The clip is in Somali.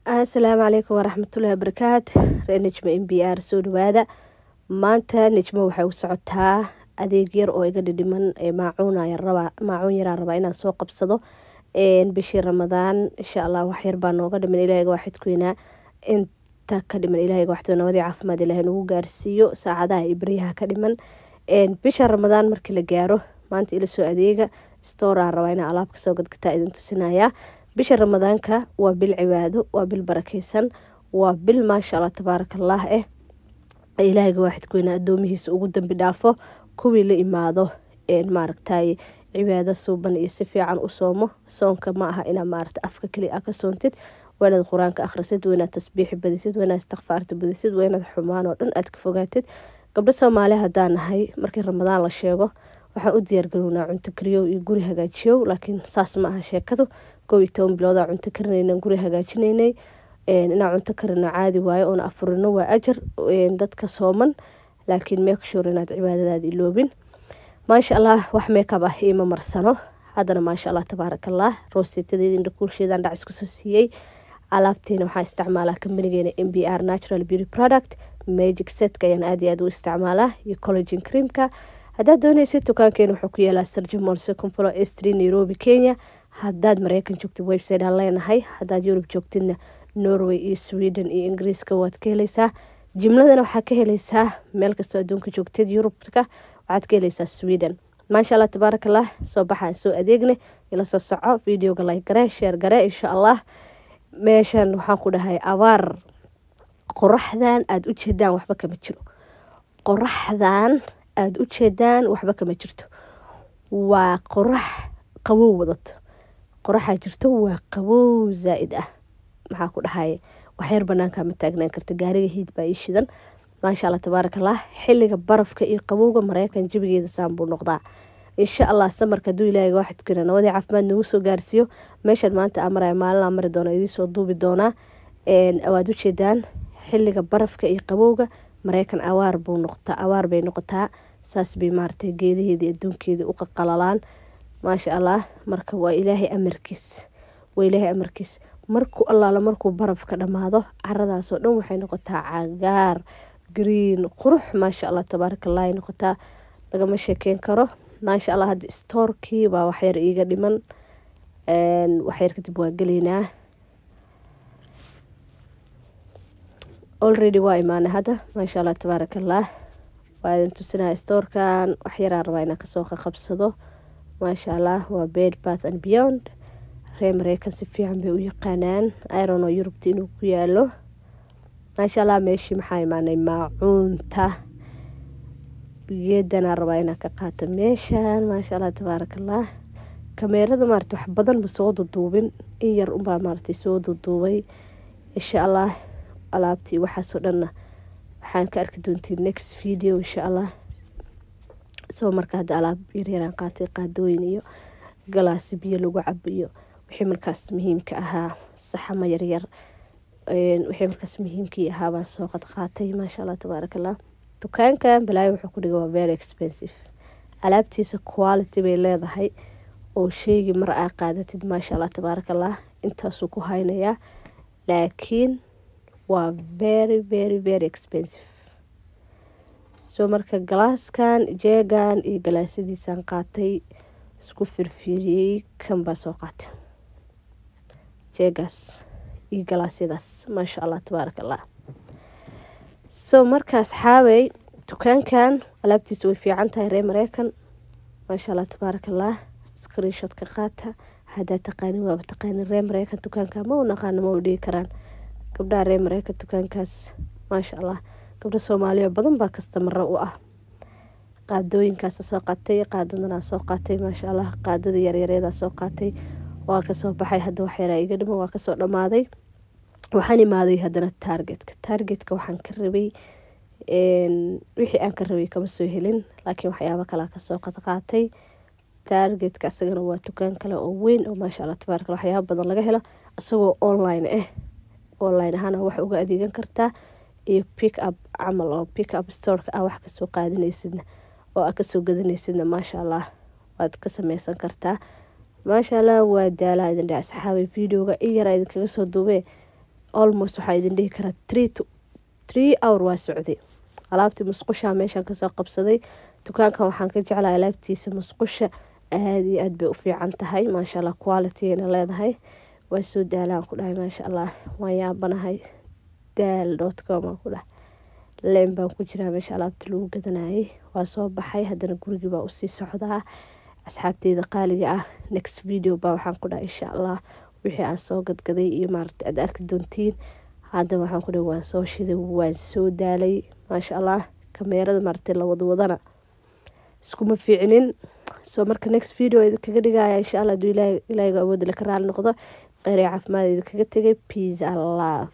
Asalaamu calaykum waraxmatullaahi wabarakaatu. Reer Najmo MBR soo dhawaada. Maanta Najmo waxay u socotaa adeeg yar oo iga dhidhiman maacuun yaraan rabaa inaan soo qabsado bishii Ramadaan. Insha Allah wax yar baa nooga dhiman, Ilaahay waxidkuyna inta ka dhiman Ilaahay waxdo nabadi caafimaad Ilaahay nagu gaarsiiyo saacadaha ibriyaha ka dhiman. Bisha Ramadaan markii la gaaro maanta ila soo adeega store aan rabaa inaan alaab ka soo gadgataa idin tusinaya. bisha Ramadaanka waa bil cibaado, waa bil barakeysan, waa bil maasha Allah tabaarakallah Ilaahay waxidkuyna adoomihiisa ugu dambi dhaafo kuwii la imaado maaragtay cibaado suuban iyo si fiican u soomo. Soonka ma aha ina maaragtay afka kaliya ka soontid, wanaad quraanka akhrisid, wanaad tasbiix badisid, wanaad istighfaarta badisid, wanaad xumaan oo dhan aad ka fogaatid. gabdho Soomaali hadaan nahay markii Ramadaan la sheego waxaan u diyaar garownaa cunto kariyo iyo guri hagaajiyo, laakiin saas ma aha sheekadu. 12 bilood cunto karinayna guri hagaajinaynay inaan cunto karino caadi waayo oo afurino waa ajar dadka sooman, laakiin make sure inaad cibaadadaada iloobin. maasha Allah wax makeup ah ima marsano, hadana maasha Allah tabaarakallah rooseetadeedin dhakuulsheedan dhac isku soo siiyay. alaabteena waxaa isticmaalaa kambanigeena MBR Natural Beauty Product. Magic set ayaan aad iyo aad u isticmaalaa iyo collagen creamka. haddaad doonaysid dukaankeena wuxuu ku yaalaa Surgeon Mall Second Floor Eastern Nairobi Kenya. haddaad Mareykan joogtid website aan leenahay, haddaad Europe joogtidna Norway iyo Sweden iyo Ingiriiska waad ka helaysaa. jimladana waxaa ka helaysaa meel kastoo adduunka joogtid, Yurubka waxaad ka helaysaa Sweden. maasha Allah tabaarakallah soo baxaan soo adeegne ila soo soco videoga like gare share gare insha Allah. meeshan waxaan ku dhahay abaar qoraxdan aad u jeedaan waxba kama jiro, qoraxdan aad u jeedaan waxba kama jirto, waa qorax qabow wadato, qoraxa jirto waa qabow zaaid ah. maxaa ku dhahay wax yar banaanka ma taagnaan karta, gaariga hiid baa ii shidan. maasha Allah tabaarakallah xilliga barafka iyo qabowga Mareykan jabigeeda saan buu noqdaa. insha Allah samarka duu Ilaahay waxidkuna nabadi caafimaad nagu soo gaarsiiyo. meeshan maanta amray maalin amri doona idin soo duubi doona awaad u jeedaan xilliga barafka iyo qabowga Mareykan awaar buu noqdaa, awaar bay noqotaa saas bay maartay geedaheedii adduunkeedii u qalalaan. maasha Allah marka waa Ilaahay amarkiis, waa Ilaahay amarkiis. markuu Allah markuu barafka dhamaado caradaas oo dhan waxay noqotaa cagaar green qurux maasha Allah tabaarakallah noqotaa, lagama sheekeen karo. maasha Allah hadda store-kii baa wax yar iiga dhiman wax yar kadib waa galeynaa. already waa imaanay hadda maasha Allah tabaarakallah. waa idin tusinaa store-kan wax yar aan rabaa inaan kasoo qabsado. maasha Allah waa Bed Bath and Beyond. reer Mareykan si fiican bay u yaqaanaan, iron oo Yurubta inuu ku yaalo. maasha Allah meeshii maxaa imaanay maacuunta geedana rabaa inaan ka qaato meeshan. maasha Allah tabaarakallah kameerada maartay wax badan ma soo duubin, in yar un baa maartay soo duubay. insha Allah alaabtii waxaas oo dhan waxaan ka arki doontiin next video insha Allah. soo marka hadda alaab yar aan qaatay, qaadooyin iyo galaas biyo lagu cabo iyo wixii markaas muhiimka ahaa, saxamo yar yar wixii markaas muhiimkii ahaa baan soo qaatay. maasha Allah tabaarakallah dukaankan balaayo wuxuu ku dhigay waa very expensive, alaabtiisa quality bay leedahay oo sheegi mar aa qaadatid maasha Allah tabaarakallah intaasuu ku haynayaa, laakiin waa very expensive. soo marka galaaskan jeegan iyo galaasadiisaan qaatay isku firfiriyay, kan baa soo qaatay jeegaas iyo galaasyadaas maasha Allah tabaarakallah. soo markaas xaabay dukaankan alaabtiisu way fiican tahay reer Mareykan maasha Allah tabaarakallah. screenshot ka qaata hadda taqaani waa taqaani reer Mareykan dukaanka ma u naqaan ma u dhigi karaan gabdhaha reer Mareykan dukaankaas maasha Allah. gabdho Soomaaliya badan baa customer u ah. qaadooyinkaas soo qaatay, qaadadana soo qaatay maasha Allah, qaadada yaryarada soo qaatay waa ka soo baxay. hadda wax yar iga dhiman waa ka soo dhamaaday. waxaan imaaday hadana targetka waxaan ka rabay wixii aan ka rabay kama soo helin, laakiin waxyaabo kale ka soo qaatay. targetka asagana waa dukaan kale oo weyn oo maasha Allah tabaarakallah waxyaabo badan laga helo asagoo online ahaan wax uga adeegan kartaa iyo pick up camal oo pick up store ka wax ka soo qaadanaysidna oo aad ka soo gadanaysidna maasha Allah waad ka sameysan kartaa. maasha Allah waa daalaa idin asxaabay videoga in yar idin kaga soo duubay almost waxaa idin dhihi karaa 3 hour waa socday. alaabtii musqusha meeshaan kasoo qabsaday. dukaankan waxaan ka jeclaa alaabtiisa musqusha aad iyo aad bay u fiican tahay maasha Allah, quality-na leedahay. waa soo daalaan ku dhahay maasha Allah, waan yaabanahay. daal.com ku dhahay leen baan ku jiraa meesha alaabta lagu gadanayay. waa soo baxay haddana gurigii baa usii socdaa. asxaabteyda qaaliga ah, next video baa waxaan ku dhahay insha Allah wixii aan soo gadgaday iyo maaragtay aad arki doontiin. hadda waxaan ku dhahay waan soo shiday, waan soo daalay maasha Allah. kameerada maaragtay la wadana iskuma fiicinin. soo marka next video idinkaga dhigaya insha Allah haduu ilaahay awood la ka raali noqdo. qeyr caafimaad idinkaga tagay. peace and love.